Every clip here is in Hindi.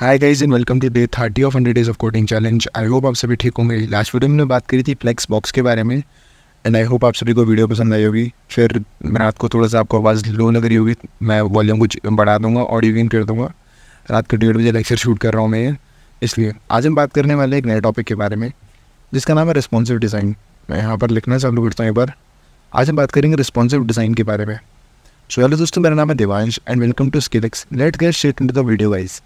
Hi guys and welcome to day 30 of 100 days of coding challenge. I hope आप सभी ठीक होंगे। लास्ट वीडियो में हमने बात करी थी फ्लेक्स बॉक्स के बारे में एंड आई होप आप सभी को वीडियो पसंद आई होगी। फिर रात को थोड़ा सा आपको आवाज़ लो लग रही होगी, मैं वॉल्यूम कुछ बढ़ा दूंगा, ऑडियो गेन कर दूंगा। रात के 1:30 बजे लेक्चर शूट कर रहा हूँ मैं, इसलिए आज हम बात करने वाले एक नए टॉपिक के बारे में जिसका नाम है रिस्पॉन्सिव डिज़ाइन। मैं यहाँ पर लिखना चालू करता हूँ एक बार। आज हम बात करेंगे रिस्पॉन्सिव डिज़ाइन के बारे में। सो हेलो दोस्तों, मेरा नाम है Devansh and welcome to Skillex. Let's get straight into the video guys.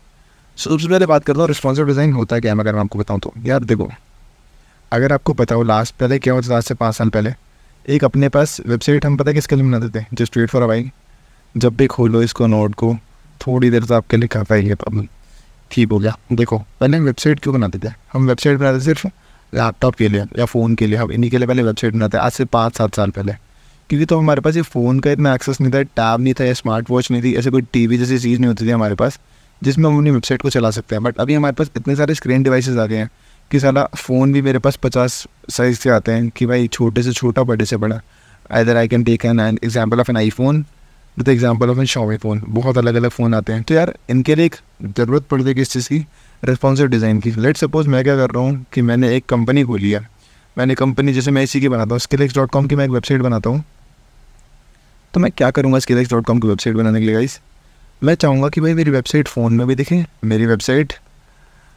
सबसे पहले बात करता हूँ रिस्पॉन्सिव डिज़ाइन होता है क्या। अगर मैं आपको बताऊँ तो यार देखो, अगर आपको पता हो लास्ट पहले क्या होता था, आज से 5 साल पहले एक अपने पास वेबसाइट हम पता है किसके लिए बनाते थे, just wait for a while. जब भी खोलो इसको नोट को थोड़ी देर तो आपके लिए काफ़ी है प्रॉब्लम। ठीक हो गया। देखो पहले हम वेबसाइट क्यों बनाते थे, हम वेबसाइट बनाते थे सिर्फ लैपटॉप के लिए या फ़ोन के लिए। हम इन्हीं के लिए पहले वेबसाइट बनाते आज से 5-7 साल पहले, क्योंकि तो हमारे पास ये फ़ोन का इतना एक्सेस नहीं था, टैब नहीं था या स्मार्ट वॉच नहीं थी, ऐसे कोई टीवी जैसी चीज़ नहीं होती थी हमारे पास जिसमें हम अपनी वेबसाइट को चला सकते हैं। बट अभी हमारे पास इतने सारे स्क्रीन डिवाइसेस आ गए हैं कि साला फ़ोन भी मेरे पास 50 साइज़ से आते हैं कि भाई छोटे से छोटा बड़े से बड़ा। Either I can take an example of an iPhone with example of an Xiaomi phone. बहुत अलग अलग फ़ोन आते हैं, तो यार इनके लिए एक ज़रूरत पड़ती है किस चीज़ की, रिस्पॉन्सिव डिज़ाइन की। लेट्स सपोज मैं क्या कर रहा हूँ कि मैंने एक कंपनी खोली है। मैंने कंपनी जैसे मैं इसी की बनाता हूँ, skillex.com की मैं एक वेबसाइट बनाता हूँ। तो मैं क्या करूँगा skillex.com की वेबसाइट बनाने के लिए गाइस, मैं चाहूँगा कि भाई मेरी वेबसाइट फ़ोन में भी दिखे, मेरी वेबसाइट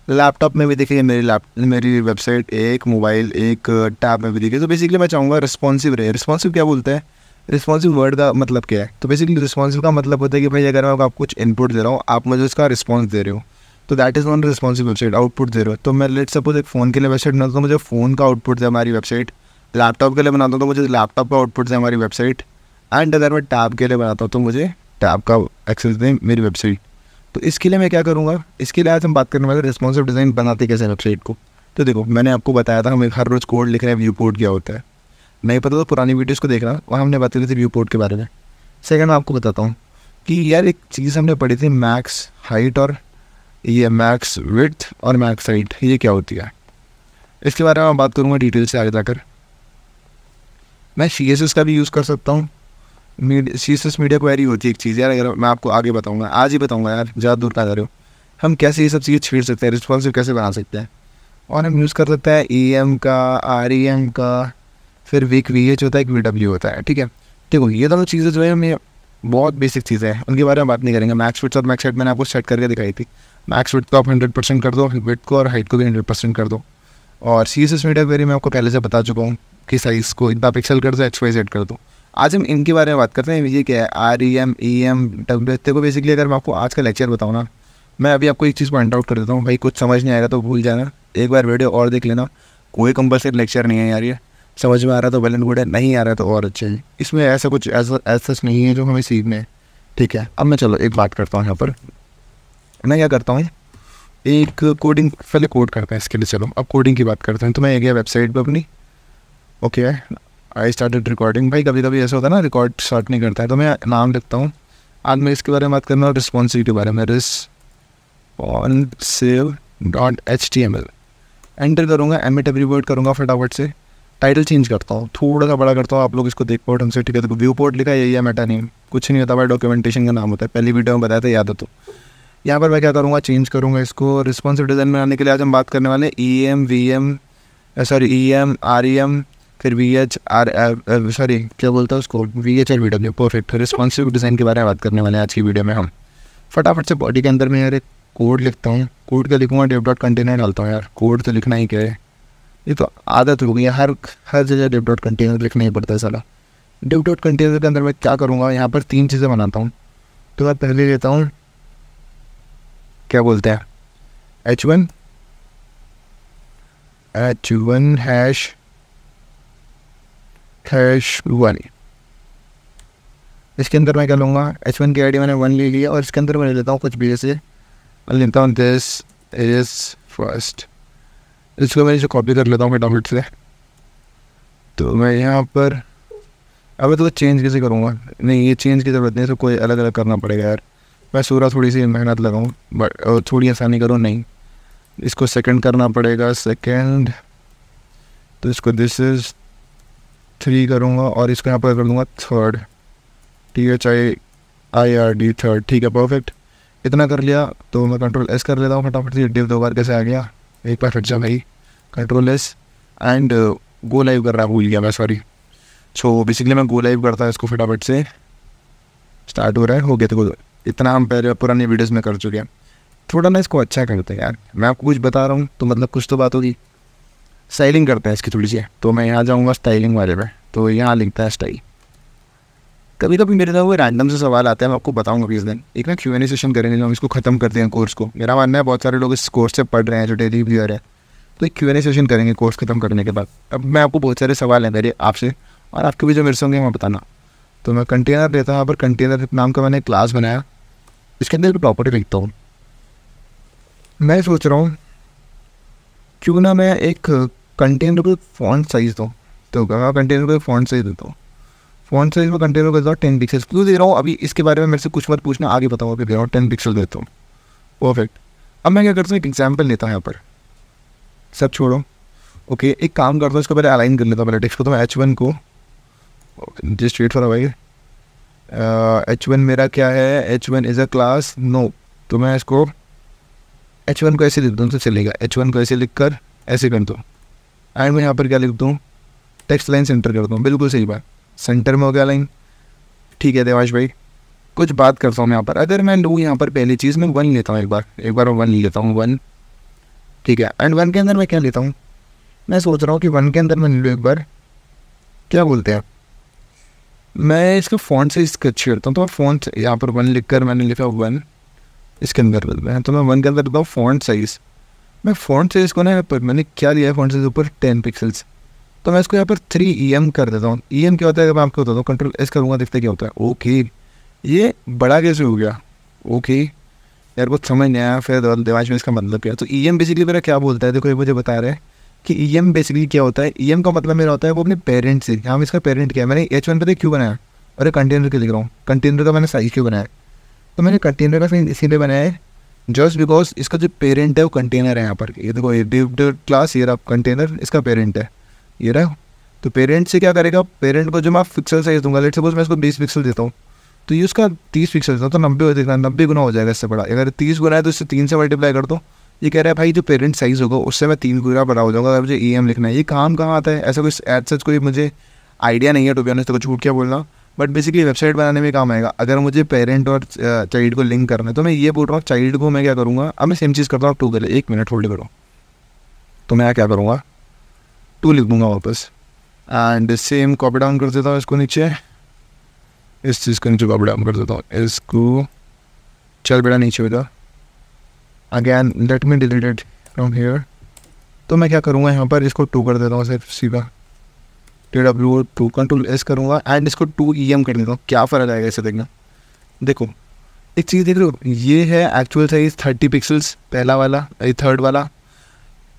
लैपटॉप में भी दिखे, मेरी वेबसाइट एक मोबाइल एक टैब में भी दिखे। तो बेसिकली मैं चाहूँगा रिस्पॉन्सिव रहे। रिस्पॉन्सिव क्या बोलता है, रिस्पॉन्सिव वर्ड का मतलब क्या है? तो बेसिकली रिस्पॉन्सिव का मतलब होता है कि भाई अगर मैं आपको कुछ इनपुट दे रहा हूँ, आप मुझे उसका रिस्पॉन्स दे रहे हो, तो that is not responsive website. Output दे रहे हो, तो मैं लेट सपोज एक फ़ोन के लिए वेबसाइट बनाता हूँ, मुझे फ़ोन का आउटपुट दे हमारी वेबसाइट। लैपटॉप के लिए बनाता हूँ तो मुझे लैपटॉप का आउटपुट दे हमारी वेबसाइट। एंड अगर मैं टैब के लिए बनाता हूँ तो मुझे टैब का एक्सेस दें मेरी वेबसाइट। तो इसके लिए मैं क्या करूँगा, इसके लिए आज हम बात करने वाले रिस्पॉन्सिव डिज़ाइन बनाते कैसे वेबसाइट को। तो देखो मैंने आपको बताया था हम हर रोज़ कोड लिख रहे हैं, व्यू पोर्ट क्या होता है। नहीं पता तो पुरानी वीडियोज़ को देखना, वहाँ हमने बात करी थी व्यू पोर्ट के बारे में। सेकंड मैं आपको बताता हूँ कि यार एक चीज़ हमने पढ़ी थी मैक्स हाइट और ये मैक्स विड्थ और मैक्स हाइट, ये क्या होती है इसके बारे में मैं बात करूँगा डिटेल से आगे जाकर। मैं CSS का भी यूज़ कर सकता हूँ। CSS मीडिया क्वेरी होती है एक चीज़ यार, अगर मैं आपको आगे बताऊंगा, आज ही बताऊंगा यार, ज़्यादा दूर कहाँ जा रहे हो। हम कैसे ये सब चीज़ें छेड़ सकते हैं, रिस्पॉन्सिव कैसे बना सकते हैं। और हम यूज़ कर सकते हैं EM का, REM का, फिर VH होता है, एक VW होता है। ठीक है, देखो ये दोनों चीज़ें जो है हमें बहुत बेसिक चीज़ें हैं, उनके बारे में बात नहीं करेंगे। मैक्स विड्थ और मैक्स हाइट मैंने आपको सेट करके दिखाई थी। मैक्स विड्थ को आप 100% कर दो, विड्थ को और हाइट को भी 100% कर दो। और CSS मीडिया क्वेरी मैं आपको पहले से बता चुका हूँ कि साइज़ को इतना पिक्सल कर दो, XYZ कर दो। आज हम इनके बारे में बात करते हैं। ये क्या है, REM EM WH को। बेसिकली अगर मैं आपको आज का लेक्चर बताऊँ ना, मैं अभी आपको एक चीज़ पॉइंट आउट कर देता हूँ भाई, कुछ समझ नहीं आएगा तो भूल जाना, एक बार वीडियो और देख लेना। कोई कंपल्सरी लेक्चर नहीं है यार, ये समझ में आ रहा तो वेल एंड गुड है, नहीं आ रहा तो और अच्छा है। इसमें ऐसा कुछ ऐसा सच नहीं है जो हमें सीखना है। ठीक है, अब मैं चलो एक बात करता हूँ यहाँ पर। मैं क्या करता हूँ, एक कोडिंग पहले कोड करते हैं इसके लिए। चलो अब कोडिंग की बात करते हैं। तो मैं गया वेबसाइट पर अपनी, ओके आई स्टार्टेड रिकॉर्डिंग। भाई कभी कभी ऐसा होता है ना, रिकॉर्ड स्टार्ट नहीं करता है, तो मैं नाम लिखता हूँ। आज मैं इसके बारे में बात करना, रिस्पॉन्सिव के बारे में, responsive.html। एंटर करूँगा, एमिट एवरी करूँगा फटाफट से। टाइटल चेंज करता हूँ, थोड़ा सा बड़ा करता हूँ, आप लोग इसको देख पाओ ढंग से। ठीक है, तो व्यू पोर्ट लिखा है, यही है, मेटा नेम कुछ नहीं होता भाई, डॉक्यूमेंटेशन का नाम होता है, पहली वीडियो में बताया था, याद हो तो। यहाँ पर मैं क्या करूँगा, चेंज करूँगा इसको। रिस्पॉन्सिव डिज़ाइन बनाने के लिए आज हम बात करने वाले EM REM फिर VH क्या बोलता है उसको, VH और VW। परफेक्ट, रिस्पॉन्सिव डिज़ाइन के बारे में बात करने वाले हैं आज की वीडियो में हम। फटाफट से बॉडी के अंदर मैं यार एक कोड लिखता हूँ। कोड क्या लिखूँगा, div.container डालता हूँ यार। कोड तो लिखना ही क्या है, ये तो आदत हो गई है, हर जगह div.container लिखना ही पड़ता है साला। div.container के अंदर मैं क्या करूँगा, यहाँ पर 3 चीज़ें बनाता हूँ। तो मैं पहले लेता हूँ, क्या बोलते हैं, h1 #1। इसके अंदर मैं क्या लूँगा, h1 की आईडी मैंने 1 ले लिया, और इसके अंदर मैं ले लेता हूँ कुछ भी, जैसे मैं लेता हूँ दिस इज फर्स्ट। इसको मैं इसे कॉपी कर लेता हूँ फटाफट से। तो मैं यहाँ पर अब तो चेंज कैसे करूँगा, नहीं ये चेंज की ज़रूरत नहीं है, तो कोई अलग अलग करना पड़ेगा यार। मैं थोड़ी सी मेहनत लगाऊँ बट थोड़ी आसानी करूँ, नहीं इसको सेकंड करना पड़ेगा, सेकंड। तो इसको दिस इज़ 3 करूँगा, और इसको यहाँ पर कर दूँगा थर्ड, THIRD, थर्ड। ठीक है, परफेक्ट। इतना कर लिया तो मैं कंट्रोल एस कर लेता हूँ फटाफट से। डिव 2 बार कैसे आ गया, एक बार फिर जा भाई, control S and go live कर रहा भूल गया मैं, सॉरी। सो बेसिकली मैं गो लाइव करता है इसको, फटाफट से स्टार्ट हो रहा है, हो गया। देखो इतना हम पहले पुरानी वीडियोज़ में कर चुके हैं, थोड़ा ना इसको अच्छा करते हैं यार। मैं आपको कुछ बता रहा हूँ तो मतलब कुछ तो बात होगी। स्टाइलिंग करते हैं इसकी थोड़ी सी, तो मैं यहाँ जाऊँगा स्टाइलिंग वाले पे, तो यहाँ लिखता है स्टाइल। कभी कभी मेरे साथ वो रैंडम से सवाल आते हैं, मैं आपको बताऊंगा किस दिन। एक ना Q&A सेशन करेंगे, हम इसको ख़त्म करते हैं कोर्स को। मेरा मानना है बहुत सारे लोग इस कोर्स से पढ़ रहे हैं जो डेली व्यूअर है, तो एक Q&A सेशन करेंगे कोर्स ख़त्म करने के बाद। अब मैं आपको बहुत सारे सवाल हैं मेरे आपसे, और आपके भी जो मेरे से होंगे वहाँ बताना। तो मैं कंटेनर देता हूँ, यहाँ पर कंटेनर नाम का मैंने क्लास बनाया, इसके अंदर प्रॉपर्टी लिखता हूँ। मैं सोच रहा हूँ क्यों ना मैं एक कंटेनर को फॉन्ट साइज़ दूँ, तो कंटेनर को फॉन्ट साइज़ देता हूँ। फॉन्ट साइज में कंटेनर को 10 पिक्सल क्यों दे रहा हूँ अभी, इसके बारे में मेरे से कुछ मत पूछना, आगे बताऊँगा फिर दे रहा हूँ। 10 पिक्सल देता हूँ, परफेक्ट। अब मैं क्या करता हूँ, एक एग्जाम्पल लेता हूँ यहाँ पर, सब छोड़ो। ओके, एक काम करता हूँ, इसको पहले अलाइन कर लेता हूँ पहले टेक्स्ट को। तो मैं H1 को जस्ट स्ट्रेट फॉर भाई, H1 मेरा क्या है, H1 is a class no, तो मैं इसको H1 को ऐसे लिख दूँ तो चलेगा। H1 को ऐसे लिख कर ऐसे कर दूँ, एंड मैं यहाँ पर क्या लिख दूँ, टेक्स्ट लाइन सेंटर कर दूँ। बिल्कुल सही बात, सेंटर में हो गया लाइन। ठीक है देवांश भाई, कुछ बात करता हूँ मैं यहाँ पर। अगर मैं लूँ यहाँ पर पहली चीज़ मैं 1 लेता हूँ, एक बार मैं 1 ले लेता हूँ, 1। ठीक है, एंड 1 के अंदर मैं क्या लेता हूँ, मैं सोच रहा हूँ कि 1 के अंदर मैं लूँ एक बार, क्या बोलते हैं, मैं इसका फ़ॉन्ट साइज अच्छी करता हूँ। तो मैं फ़ॉन्ट यहाँ पर 1 लिख कर मैंने लिखा 1, इसके अंदर तो मैं 1 के अंदर लिखता हूँ फ़ॉन्ट साइज़। मैं फ़ॉन्ट साइज़ को ना मैंने क्या लिया है, फ़ॉन्ट साइज़ ऊपर 10 पिक्सल्स, तो मैं इसको यहाँ पर 3 EM कर देता हूँ। EM क्या होता है, मैं आपको बताता हूँ, कंट्रोल एस करूँगा, देखते क्या होता है। ओके, ये बड़ा कैसे हो गया, ओके यार कुछ समझ नहीं आया। फिर देवांश में इसका मतलब क्या है, तो EM बेसिकली मेरा क्या बोलता है, देखो ये मुझे बता रहा है कि EM बेसिकली क्या होता है। EM का मतलब मेरा होता है वो अपने पेरेंट से, यहाँ इसका पेरेंट क्या है, मैंने H1 पे क्यों बनाया, अरे कंटेनर के लिख रहा हूँ, कंटेनर का मैंने साइज क्यों बनाया, तो मैंने कंटेनर का साइज इसीलिए बनाया है जस्ट बिकॉज इसका जो पेरेंट है वो कंटेनर है। यहाँ पर ये देखो, ये क्लास, ये रहा कंटेनर, इसका पेरेंट है, ये रहा। तो पेरेंट से क्या करेगा, पेरेंट को जो मैं पिक्सल साइज दूंगा, लेट सपोज मैं इसको 20 पिक्सल देता हूँ, तो ये उसका 30 पिक्सल देता हूँ, तो 90 देखना, 90 गुना हो जाएगा इससे बड़ा। अगर 30 गुना है तो इससे 3 से मल्टीप्लाई कर दो। ये कह रहा है भाई जो पेरेंट साइज़ होगा उससे मैं 3 गुना बड़ा हो जाऊँगा अगर मुझे EM लिखना है। ये काम कहाँ आता है, ऐसा कुछ एज सच कोई मुझे आइडिया नहीं है टू बी ऑनेस्ट, तो झूठ क्या बोलना, बट बेसिकली वेबसाइट बनाने में काम आएगा। अगर मुझे पेरेंट और चाइल्ड को लिंक करना है तो मैं ये बोल रहा हूँ, चाइल्ड को मैं क्या करूँगा, अब मैं सेम चीज़ करता हूँ 2 के लिए। 1 मिनट होल्ड करो, तो मैं क्या करूँगा, 2 लिख दूँगा वापस, एंड सेम कॉपी डाउन कर देता हूँ इसको नीचे, इस चीज़ को नीचे कॉपी डाउन कर देता हूँ, इसको चल बेटा नीचे हो जा, again let me delete it from here. तो मैं क्या करूँगा, यहाँ पर इसको 2 कर देता हूँ सिर्फ सीधा, TW2 कंट्रोल एस करूँगा एंड इसको 2 EM कर देता हूँ। क्या फ़र्क आएगा इसे देखना, देखो एक चीज़ देख लो, ये है एक्चुअल साइज 30 पिक्सल्स पहला वाला, ये थर्ड वाला,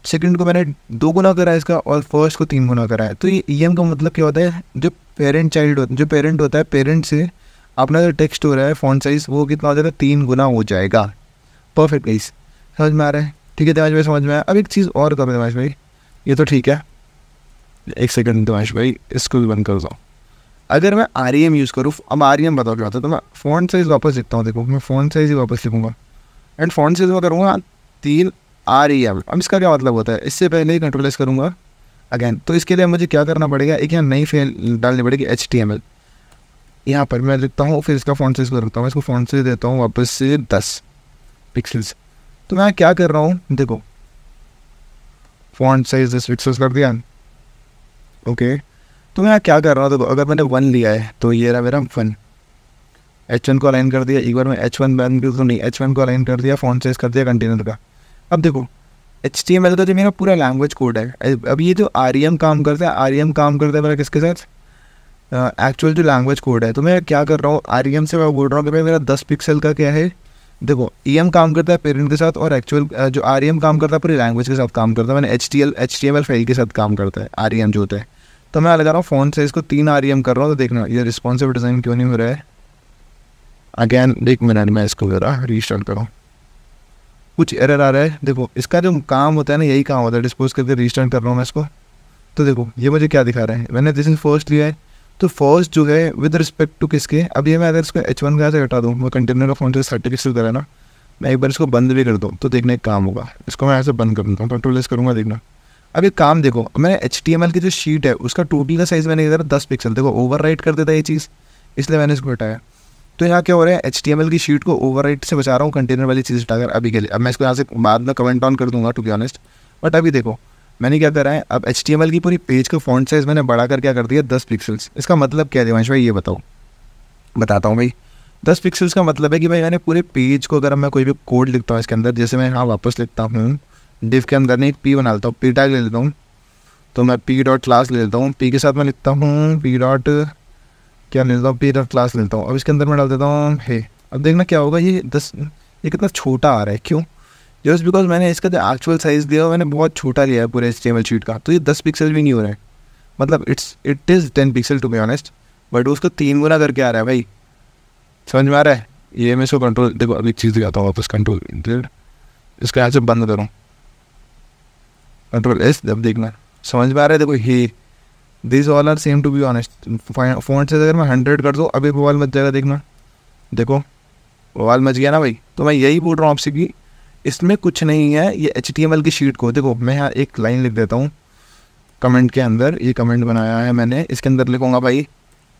सेकंड को मैंने 2 गुना करा है इसका और फर्स्ट को 3 गुना करा है। तो ये EM का मतलब क्या होता है, जो पेरेंट चाइल्ड जो पेरेंट होता है, पेरेंट से अपना जो टेक्स्ट हो रहा है फॉन्ट साइज़ वो कितना हो जाएगा, 3 गुना हो जाएगा। परफेक्ट गाइस, समझ में आ रहा है, ठीक है देवांश भाई समझ में आया। अब एक चीज़ और करो देवांश भाई, ये तो ठीक है, एक सेकंड देवांश भाई इसको भी बंद कर दो। अगर मैं REM यूज़ करूँ, अब REM बताओ क्या होता है, तो मैं फ़ॉन्ट साइज़ वापस लिखता हूँ, देखो मैं फ़ॉन्ट साइज़ ही वापस लिखूँगा एंड फ़ॉन्ट साइज़ में करूँगा 3 REM। अब इसका क्या मतलब होता है, इससे पहले ही कंट्रोल एस करूँगा अगैन, तो इसके लिए मुझे क्या करना पड़ेगा, एक यहाँ नई फाइल डालनी पड़ेगी HTML, यहाँ पर मैं लिखता हूँ, फिर इसका फ़ॉन्ट साइज़ को रखता हूँ, इसको फ़ॉन्ट साइज़ देता हूँ वापस से 10 पिक्सल्स। तो मैं क्या कर रहा हूँ, देखो फ़ॉन्ट साइज़ 10 पिक्सल्स कर दिया, ओके। तो मैं क्या कर रहा हूँ, देखो अगर मैंने 1 लिया है तो ये रहा मेरा 1, H1 को अलाइन कर दिया, एक बार मैं H1 बैन तो नहीं, H1 को अलाइन कर दिया, फ़ॉन्ट साइज़ कर दिया कंटेनर का। अब देखो HTML का जो मेरा पूरा लैंग्वेज कोड है, अब ये जो REM काम करता है, REM काम करता है मेरा किसके साथ, एक्चुअल जो लैंग्वेज कोड है। तो मैं क्या कर रहा हूँ, REM से मैं बोल रहा हूँ कि भाई मेरा 10 पिक्सल का क्या है, देखो EM काम करता है पेरेंट के साथ और एक्चुअल जो REM काम करता है पूरी लैंग्वेज के साथ काम करता है, मैंने HTML फाइल के साथ काम करता है REM जो होता है। तो मैं लगा रहा हूँ फ़ॉन्ट साइज़ को 3 REM कर रहा हूँ, तो देखना ये रिस्पॉन्सिव डिज़ाइन क्यों नहीं हो रहा है। अगैन एक मिनट मैं इसको ज़रा रीस्टार्ट करूँ, कुछ एरर आ रहा है। देखो इसका जो काम होता है ना, यही काम होता है, डिस्पोज करके रीस्टार्ट कर रहा हूँ मैं इसको। तो देखो ये मुझे क्या दिखा रहा है, मैंने दिस इज फर्स्ट लिया है, तो फर्स्ट जो है विद रिस्पेक्ट टू किसके, अब ये मैं अगर इसको H1 का से हटा दूँ, मैं कंटेनर का फ़ॉन्ट साइज़ 30 पिक्सल करा ना, मैं एक बार इसको बंद भी कर दूँ तो देखना एक काम होगा। इसको मैं ऐसे बंद कर दूँ, कंट्रोल एस करूँगा, देखना। अब एक काम देखो, मैंने HTML की जो शीट है उसका टोटल का साइज़ मैंने इधर 10 पिक्सल, देखो ओवरराइट कर देता है ये चीज़, इसलिए मैंने इसको हटाया। तो यहाँ क्या हो रहा है, HTML की शीट को ओवरराइट से बचा रहा हूँ कंटेनर वाली चीज़ हटाकर अभी के लिए। अब मैं इसको यहाँ से बाद में कमेंट ऑन कर दूँगा टू बी ऑनेस्ट, बट अभी देखो मैंने क्या करा है, अब HTML की पूरी पेज का फॉन्ट साइज़ मैंने बढ़ाकर क्या कर दिया 10 पिक्सल्स। इसका मतलब क्या है देवांश भाई, ये बताओ। बताता हूँ भाई। 10 पिक्सल्स का मतलब है कि भाई मैंने पूरे पेज को, अगर मैं कोई भी कोड लिखता हूँ इसके अंदर, जैसे मैं यहाँ वापस लिखता हूँ डिव के अंदर नहीं, एक पी बना लेता हूँ, पी टैग ले लेता हूँ, तो मैं पी डॉट क्लास ले लेता हूँ, पी के साथ मैं लिखता हूँ पी डॉट क्या ले लेता हूँ, पी डॉट क्लास ले लेता हूँ। अब इसके अंदर मैं डाल देता हूँ हे। अब देखना क्या होगा, ये कितना छोटा आ रहा है, क्यों? जस्ट बिकॉज मैंने इसका जो एक्चुअल साइज़ दिया मैंने बहुत छोटा लिया है पूरे HTML शीट का, तो ये 10 पिक्सल भी नहीं हो रहा है। मतलब it is 10 pixel to be honest, but उसको 3 गुना करके आ रहा है भाई, समझ में आ रहा है? ये मैं इसको कंट्रोल, देखो अभी एक चीज़ दिखाता हूँ वापस, कंट्रोल इसका यहाँ से बंद करूँ, कंट्रोल एस, जब देखना समझ में आ रहा है। देखो ये this all are same to be honest. Font से अगर मैं 100 कर दूँ अभी बवाल मच जाएगा, देखना देखो बवाल मच गया ना भाई। तो मैं यही बोल रहा हूँ आपसे कि इसमें कुछ नहीं है, ये HTML की शीट को देखो, मैं यहाँ एक लाइन लिख देता हूँ कमेंट के अंदर, ये कमेंट बनाया है मैंने, इसके अंदर लिखूँगा भाई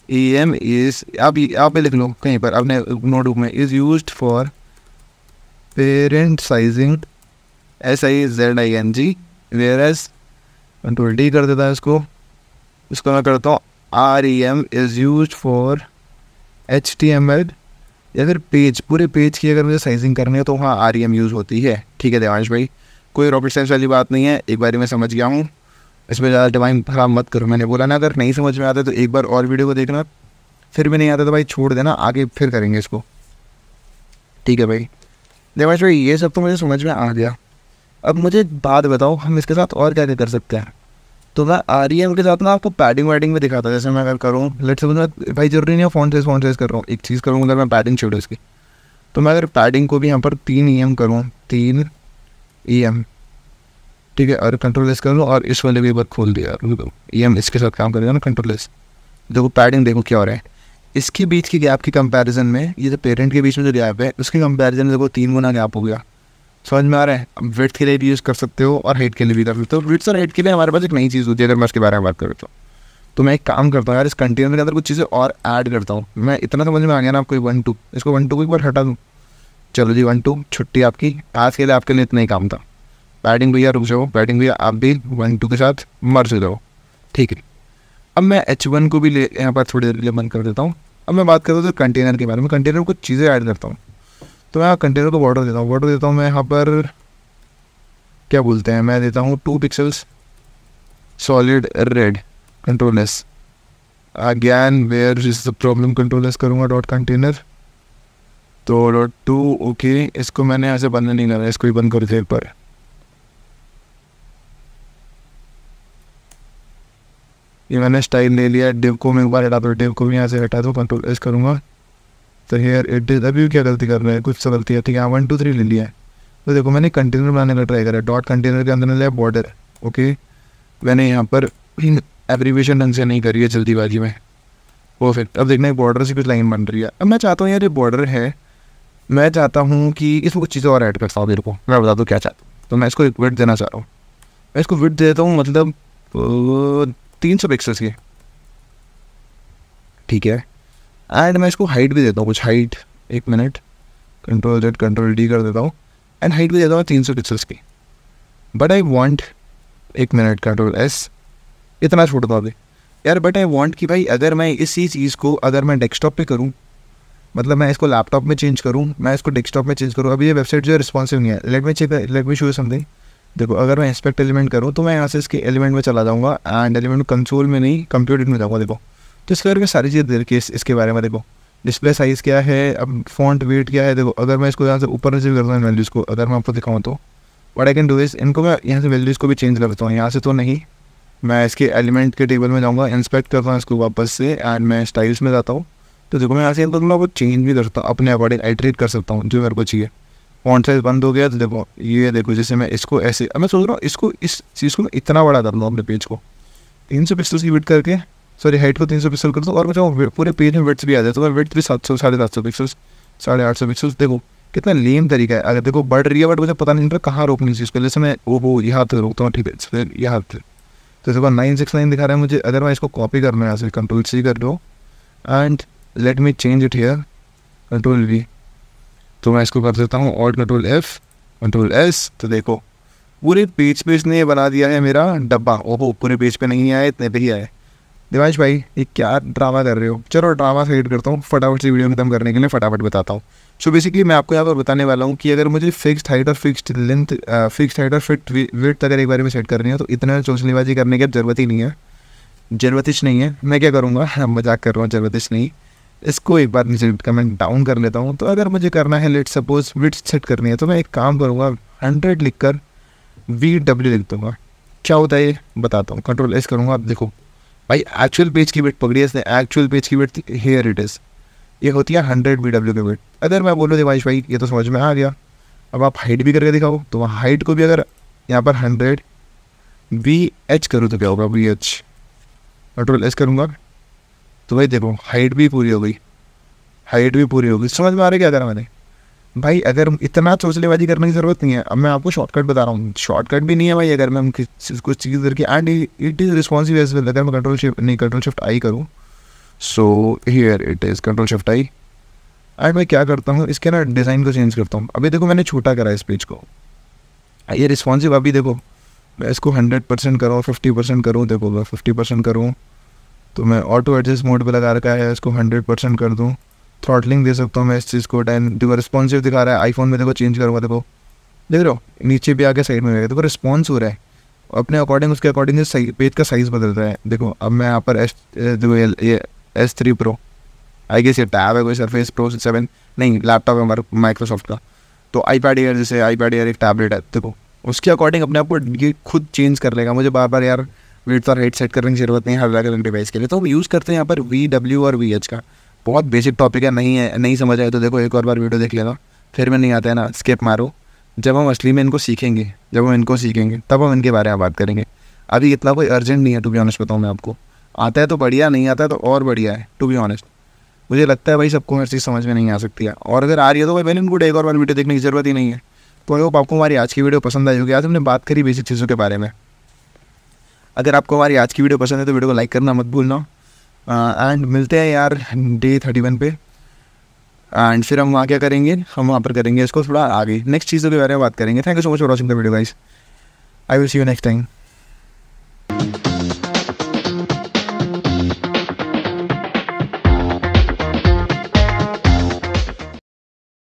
EM इज़, आप लिख लो कहीं पर अपने नोटबुक में, is used for parent sizing SIZING, where as control D कर देता है इसको मैं करता हूँ REM is used for HTML, या फिर पेज, पूरे पेज की अगर मुझे साइजिंग करनी है तो हाँ REM यूज़ होती है। ठीक है देवांश भाई, कोई रॉकेट साइंस वाली बात नहीं है, एक बार मैं समझ गया हूँ, इसमें ज़्यादा दिमाग खराब मत करो। मैंने बोला ना, अगर नहीं समझ में आता तो एक बार और वीडियो को देखना, फिर भी नहीं आता तो भाई छोड़ देना, आगे फिर करेंगे इसको। ठीक है भाई देवांश भाई, ये सब तो मुझे समझ में आ गया। अब मुझे बात बताओ, हम इसके साथ और क्या क्या कर सकते हैं? तो मैं REM के साथ ना आपको पैडिंग वैडिंग में दिखाता, जैसे मैं अगर करूँ लेट्स सपोज, मैं भाई जरूरी नहीं है फॉन्ट साइज कर रहा हूँ, एक चीज़ करूँगा मैं पैडिंग छोड़ो इसकी, तो मैं अगर पैडिंग को भी यहाँ पर 3 EM करूँ, 3 EM, ठीक है, और कंट्रोल एस कर लूँ, और इस वाले भी एक बार खोल दिया EM इसके साथ काम करेगा ना, कंट्रोल एस, देखो पैडिंग देखो क्या हो रहा है, इसके बीच की गैप की कंपैरिजन में, ये जो पेरेंट के बीच में जो गैप है उसके कंपैरिजन में देखो 3 गुना गैप हो गया। समझ में आ रहा है? अब विड्थ के लिए भी यूज़ कर सकते हो और हाइट के लिए भी कर सकते हो। विड्थ और हाइट के लिए हमारे पास एक नई चीज़ होती है, अगर मैं उसके बारे में बात करूँ तो मैं एक काम करता हूँ यार, इस कंटेनर के अंदर कुछ चीज़ें और ऐड करता हूँ। मैं इतना समझ में आ गया ना आपको, 1 2 इसको 1 2 को एक बार हटा दूँ, चलो जी 1 2 छुट्टी आपकी, आज के लिए आपके लिए इतना ही काम था। पैडिंग भैया रुक जाओ, पैडिंग भैया आप भी 1 2 के साथ मर्ज हो जाओ, ठीक है। अब मैं H1 को भी ले यहाँ पर थोड़ी देर के लिए बंद कर देता हूँ। अब मैं बात करता हूँ कंटेनर के बारे में, कंटेनर में कुछ चीज़ें ऐड करता हूँ, तो मैं कंटेनर को बॉर्डर देता हूँ, बॉर्डर देता हूँ मैं यहाँ पर क्या बोलते हैं, मैं देता हूँ 2 pixels solid red, control S again, where is the problem, control S करूँगा डॉट कंटेनर, तो डॉट 2 ओके, इसको मैंने ऐसे बंद नहीं करा, इसको ही बंद कर दिया एक बार। ये मैंने स्टाइल ले लिया, डिव को मैं एक बार हटा दो, डिव को भी यहाँ से हटा दो, कंट्रोल एस करूँगा, तो हेयर इट इज, अभी क्या गलती कर रहे हैं, कुछ तो गलती है, ठीक है 1 2 3 ले लिया है। तो देखो मैंने कंटेनर बनाने का ट्राई करा, डॉट कंटेनर के अंदर लिया बॉर्डर, ओके, मैंने यहाँ पर एब्रीविएशन ढंग से नहीं करी है जल्दीबाजी में, परफेक्ट। अब देखना बॉर्डर से कुछ लाइन बन रही है। अब मैं चाहता हूँ यार ये बॉर्डर है, मैं चाहता हूँ कि इसमें कुछ चीज़ें और ऐड करता हूँ, मेरे को मैं बता दूँ क्या चाहता हूँ। तो मैं इसको एक विड्थ देना चाह रहा हूँ, मैं इसको विड्थ देता हूँ मतलब 300 पिक्सल्स की, ठीक है। एंड मैं इसको हाइट भी देता हूँ कुछ, height 1 minute, control Z control D कर देता हूँ, एंड हाइट भी देता हूँ 300 पिक्सल्स की, but I want 1 minute control S, इतना छोड़ता हूँ यार, बट आई वांट कि भाई अगर मैं इसी चीज़ को अगर मैं डेस्कटॉप पे करूँ, मतलब मैं इसको लैपटॉप में चेंज करूँ, मैं इसको डेस्कटॉप में चेंज करूँ, अभी ये वेबसाइट जो है रिस्पॉन्सिव नहीं है, लेट मी शो समथिंग। देखो अगर मैं इंस्पेक्ट एलिमेंट करूँ तो मैं यहाँ से इसके एलिमेंट में चला जाऊँगा, एंड एलिमेंट कंसोल में नहीं कंप्यूटर में जाऊँगा, देखो तो इसके करके सारी चीज़ें देख के इसके बारे में देखो, डिस्प्ले साइज़ क्या है, अब फॉन्ट वेट क्या है, देखो अगर मैं इसको यहाँ से ऊपर नीचे करता हूँ वैल्यूज़ को, अगर मैं आपको दिखाऊँ तो what I can do is, इनको मैं यहाँ से वैल्यूज़ को भी चेंज करता हूँ, यहाँ से तो नहीं, मैं इसके एलिमेंट के टेबल में जाऊँगा, इंस्पेक्ट करता हूँ इसको वापस से, एंड मैं स्टाइल्स में जाता हूँ, तो देखो मैं यहाँ से इनको चेंज भी करता हूँ, अपने अकॉर्डिंग आइट्रेट कर सकता हूँ जो मेरे को चाहिए। फॉन्ट साइज बंद हो गया तो देखो ये देखो, जैसे मैं इसको ऐसे, अब मैं सोच रहा हूँ इसको इस चीज़ को मैं इतना बड़ा कर लूँ अपने पेज को 300 पिक्सल की विड्थ करके, सॉरी हाइट को 300 पिक्सल कर दूँ, और मैं चाहूँ पूरे पेज में विड्थ भी आ जाए तो मैं विड्थ भी 700 750 पिक्सल्स 850 पिक्सल्स, देखो कितना लेम तरीका है। अगर देखो बढ़ रही है बट मुझे पता नहीं चल रहा कहाँ रोकनी चाहिए इसको, जैसे मैं वो यहाँ पे रोकता हूँ, ठीक है, फिर यहाँ पे तो देखो 969 दिखा रहा है मुझे। अगर मैं इसको कॉपी करना है यहाँ से कंट्रोल C कर दो and let me change it here, control V, तो मैं इसको कर देता हूँ alt control F control S। तो देखो पूरे पेज पे इसने बना दिया है मेरा डब्बा। ओहो पूरे पेज पे नहीं आया, इतने पे ही आए। दिवांश भाई ये क्या ड्रामा कर रहे हो? चलो ड्रामा से एड करता हूँ, फटाफट से वीडियो खत्म करने के लिए फटाफट बताता हूँ। सो बेसिकली मैं आपको यहाँ पर बताने वाला हूँ कि अगर मुझे फिक्स्ड हाइट और फिक्स्ड लेंथ, फिक्स्ड हाइट और फिट विड्थ अगर एक बार में सेट करनी है तो इतना चोचलेबाजी करने की अब ज़रूरत ही नहीं है, ज़रूरतिश नहीं है। मैं क्या करूँगा, मजाक कर रहा हूँ, ज़रूरतिश नहीं, इसको एक बार नीचे कमेंट डाउन कर लेता हूँ। तो अगर मुझे करना है लेट सपोज विड्थ सेट करनी है तो मैं एक काम करूँगा 100 लिख कर VW लिख दूँगा। क्या होता है ये बताता हूँ, कंट्रोल S करूँगा। अब देखो भाई एक्चुअल पेज की विड्थ पकड़ी है इसने, एक्चुअल पेज की विड्थ हियर इट इज़, ये होती है 100 VW की विड्थ। अगर मैं बोलूँ दिवांश भाई ये तो समझ में आ गया, अब आप हाइट भी करके दिखाओ, तो हाइट को भी अगर यहाँ पर 100 VH करूँ तो क्या होगा, VH कंट्रोल S करूँगा तो भाई देखो हाइट भी पूरी हो गई, हाइट भी पूरी हो गई। समझ में आ रहा है क्या करा मैंने भाई? अगर इतना चोचलेबाजी करने की ज़रूरत नहीं है। अब मैं आपको शॉर्टकट बता रहा हूँ, शॉर्टकट भी नहीं है भाई। अगर मैं कुछ चीज़ करके and it is responsive as well. अगर मैं कंट्रोल शिफ्ट आई करूँ, so here it is control shift I and मैं क्या करता हूँ इसके ना डिज़ाइन को चेंज करता हूँ। अभी देखो मैंने छोटा करा इस पेज को, ये रिस्पॉन्सिव। अभी देखो मैं इसको 100% करूँ, 50% करूँ, देखो मैं 50% करूँ तो मैं ऑटो एडजस्ट मोड पे लगा रखा है, इसको 100% कर दूँ। थ्रॉटलिंग दे सकता हूँ मैं इस चीज़ को, 10 देखो रिस्पॉन्सिव दिखा रहा है। आईफोन में देखो चेंज करूँगा, देखो देख रहे हो नीचे भी आके साइड में रहेगा, देखो रिस्पॉन्स हो रहा है अपने अकॉर्डिंग, उसके अकॉर्डिंग से पेज का साइज़ बदल रहा है। देखो अब मैं यहाँ पर देखो ये S3 Pro, आई गेस ये टैब है कोई, सरफेस Pro 7 नहीं, लैपटॉप है हमारा माइक्रोसॉफ्ट का। तो iPad Air, जैसे iPad Air एक टैबलेट है, देखो उसके अकॉर्डिंग अपने आप को ये खुद चेंज कर लेगा। मुझे बार बार यार विड्थ और हाइट सेट करने की ज़रूरत नहीं है हर अलग डिवाइस के लिए। तो हम यूज़ करते हैं यहाँ पर VW और VH का। बहुत बेसिक टॉपिक है, नहीं समझ आए तो देखो एक और बार वीडियो देख लेना, फिर में नहीं आता है ना स्किप मारो। जब हम असली में इनको सीखेंगे, तब हम इनके बारे में बात करेंगे। अभी इतना कोई अर्जेंट नहीं है टू बी ऑनेस्ट बताऊँ मैं आपको। आता है तो बढ़िया, नहीं आता है तो और बढ़िया है टू बी ऑनेस्ट। मुझे लगता है भाई सबको हर चीज़ समझ में नहीं आ सकती है, और अगर आ रही है तो भाई मैंने इनको एक और बार वीडियो देखने की ज़रूरत ही नहीं है। तो आई होप आपको हमारी आज की वीडियो पसंद आई होगी। आज हमने बात करी बेसिक चीज़ों के बारे में। अगर आपको हमारी आज की वीडियो पसंद है तो वीडियो को लाइक करना मत भूलना। एंड मिलते हैं यार डे 31 पे, एंड फिर हम वहाँ क्या करेंगे, हम वहाँ पर करेंगे इसको थोड़ा आगे नेक्स्ट चीज़ों के बारे में बात करेंगे। Thank you so much for watching the video guys, I will see you next time.